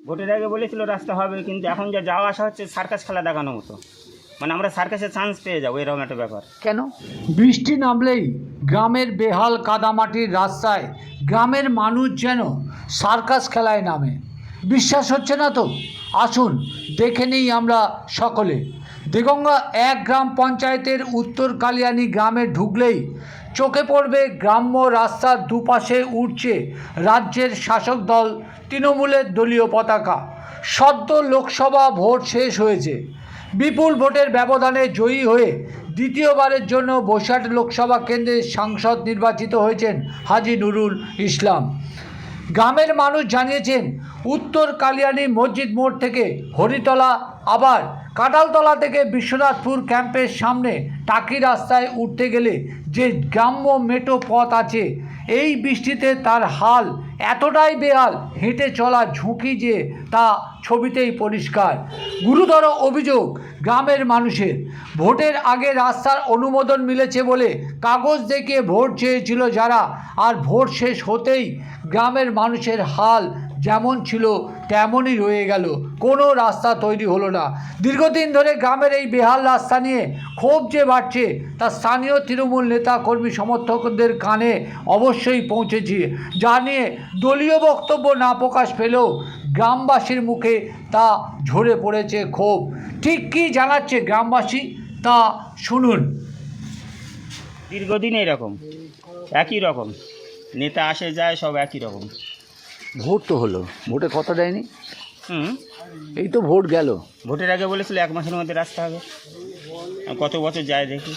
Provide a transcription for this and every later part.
ভোটের আগে বলেছিল রাস্তা হবে, কিন্তু এখন যা যাওয়া আসা হচ্ছে সার্কাস খেলা দেখানোর মতো, মানে আমরা সার্কাসের চান্স পেয়ে যাবো, এরকম একটা ব্যাপার। কেন? বৃষ্টি নামলেই গ্রামের বেহাল কাদামাটির রাস্তায় গ্রামের মানুষ যেন সার্কাস খেলায় নামে। বিশ্বাস হচ্ছে না তো? আসুন দেখে নিই আমরা সকলে। দেগঙ্গা 1 গ্রাম পঞ্চায়েতের উত্তর কালিয়ানি গ্রামে ঢুকলেই চোখে পড়বে গ্রাম্য রাস্তার দুপাশে উঠছে রাজ্যের শাসক দল তৃণমূলের দলীয় পতাকা। সদ্য লোকসভা ভোট শেষ হয়েছে। বিপুল ভোটের ব্যবধানে জয়ী হয়ে দ্বিতীয়বারের জন্য বসিরহাট লোকসভা কেন্দ্রের সাংসদ নির্বাচিত হয়েছেন হাজী নুরুল ইসলাম। গ্রামের মানুষ জানিয়েছেন, উত্তর কালিয়ানি মসজিদ মোড় থেকে হরিতলা, আবার কাঁঠালতলা থেকে বিশ্বনাথপুর ক্যাম্পের সামনে টাকি রাস্তায় উঠতে গেলে যে গ্রাম্য মেঠো পথ আছে, এই বৃষ্টিতে তার হাল এতটাই বেহাল, হেঁটে চলা ঝুঁকি যে তা ছবিতেই পরিষ্কার। গুরুতর অভিযোগ গ্রামের মানুষের। ভোটের আগে রাস্তার অনুমোদন মিলেছে বলে কাগজ দেখিয়ে ভোট চেয়েছিল যারা, আর ভোট শেষ হতেই গ্রামের মানুষের হাল যেমন ছিল তেমনই রয়ে গেল, কোনো রাস্তা তৈরি হলো না। দীর্ঘদিন ধরে গ্রামের এই বেহাল রাস্তা নিয়ে ক্ষোভ যে বাড়ছে তা স্থানীয় তৃণমূল নেতা কর্মী সমর্থকদের কানে অবশ্যই পৌঁছেছে, যা নিয়ে দলীয় বক্তব্য না প্রকাশ পেলেও গ্রামবাসীর মুখে তা ঝরে পড়েছে ক্ষোভ। ঠিক কী জানাচ্ছে গ্রামবাসী তা শুনুন। দীর্ঘদিন এরকম একই রকম, নেতা আসে যায় সব একই রকম। ভোট তো হলো, ভোটে কথা দেয়নি। হুম, এই তো ভোট গেল। ভোটের আগে বলেছিল 1 মাসের মধ্যে রাস্তা হবে, কত বছর যায় দেখি।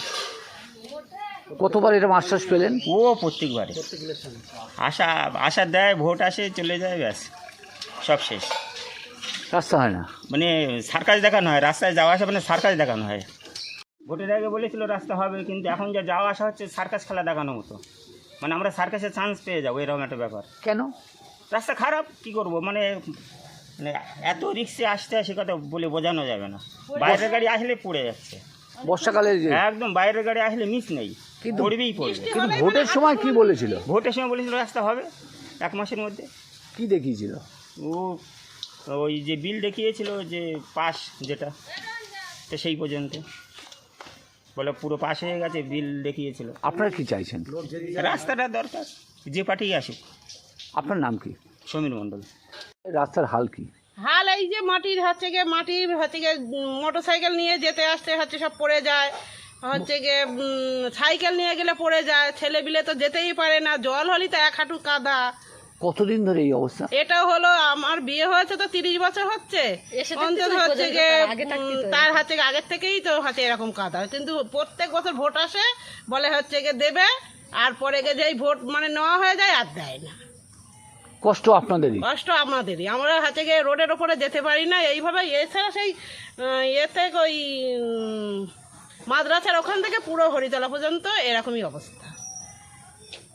কতবার এরকম আশ্বাস পেলেন? ও প্রত্যেকবারে আশা দেয়, ভোট আসে চলে যায়, ব্যাস সব শেষ। রাস্তা হয় না, মানে সার্কাস দেখানো হয়, রাস্তায় যাওয়া আসা মানে সার্কাস দেখানো হয়। ভোটের আগে বলেছিল রাস্তা হবে, কিন্তু এখন যা যাওয়া আসা হচ্ছে সার্কাস খেলা দেখানোর মতো, মানে আমরা সার্কাসের চান্স পেয়ে যাবো, এরকম একটা ব্যাপার। কেন? রাস্তা খারাপ, কি করব, মানে মানে এত রিক্সে আসতে হয় সে কথা বলে বোঝানো যাবে না। বাইরের গাড়ি আসলে পড়ে যাচ্ছে, বর্ষাকালে একদম বাইরের গাড়ি আসলে মিস নেই, কিন্তু পড়বেই পড়বে। কিন্তু ভোটের সময় কি বলেছিল? ভোটের সময় বলেছিল রাস্তা হবে 1 মাসের মধ্যে। কি দেখিয়েছিল? ও ওই যে বিল দেখিয়েছিল, যে পাস যেটা, তো সেই পর্যন্ত বলে পুরো পাস হয়ে গেছে, বিল দেখিয়েছিল। আপনারা কি চাইছেন? রাস্তাটা দরকার, যে পার্টি আসুক। আপনার নাম কি? সমীর মণ্ডল। রাস্তার হাল কি? হাল এই যে মাটির মোটর সাইকেল নিয়ে যেতে আসতে হচ্ছে, সব পড়ে যায়, সাইকেল নিয়ে গেলে পড়ে যায়, ছেলে বিলে তো যেতেই পারে না, জল হলেই তো 1 হাঁটু কাদা। কতদিন ধরে এই অবস্থা? এটা হলো আমার বিয়ে হয়েছে তো 30 বছর হচ্ছে, অন্তত তার আগের থেকেই তো এরকম কাদা। কিন্তু প্রত্যেক বছর ভোট আসে, বলে দেবে, আর পরে যেই ভোট মানে নেওয়া হয়ে যায় আর দেয় না। কষ্ট আপনাদেরই? কষ্ট আমাদেরই, আমরা রোডের ওপরে যেতে পারি না এইভাবে। এছাড়া সেই থেকে ওই মাদ্রাসার ওখান থেকে পুরো হরিতলা পর্যন্ত এরকমই অবস্থা,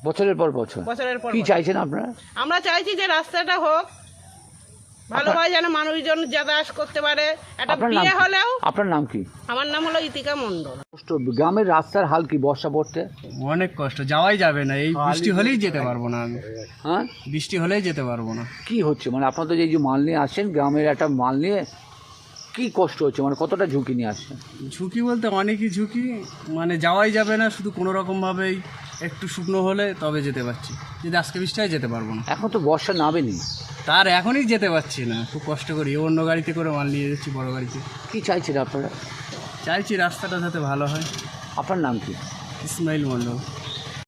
বছরের পর বছর। কি চাইছেন আপনারা? আমরা চাইছি যে রাস্তাটা হোক ভালোভাবে, যেন মানুষজন যাতায়াত করতে পারে। একটা বিয়ে হলেও। আপনার নাম কি? আমার নাম হলো ইতিকা মণ্ডল। গ্রামের রাস্তার হাল কি বর্ষা পড়তে? অনেক কষ্ট, যাওয়াই যাবে না, এই বৃষ্টি হলেই যেতে পারবো না আমি। হ্যাঁ, বৃষ্টি হলেই যেতে পারবো না। কি হচ্ছে মানে আপনাদের এই যে মাল নিয়ে আসেন, গ্রামের একটা মাল নিয়ে কি কষ্ট হচ্ছে, মানে কতটা ঝুঁকি নিয়ে আসছেন? ঝুঁকি বলতে অনেকই ঝুঁকি, মানে যাওয়াই যাবে না, শুধু কোনো রকমভাবেই একটু শুকনো হলে তবে যেতে পারছি, যদি আজকে বৃষ্টি হয় যেতে পারবো না। এখন তো বর্ষা নামেনি, তার এখনই যেতে পারছি না, খুব কষ্ট করি, অন্য গাড়িতে করে মাল নিয়ে যাচ্ছি, বড় গাড়িতে। কি চাইছেন আপনারা? চাইছি রাস্তাটা যাতে ভালো হয়। আপনার নাম কি? ইসমাইল মণ্ডল।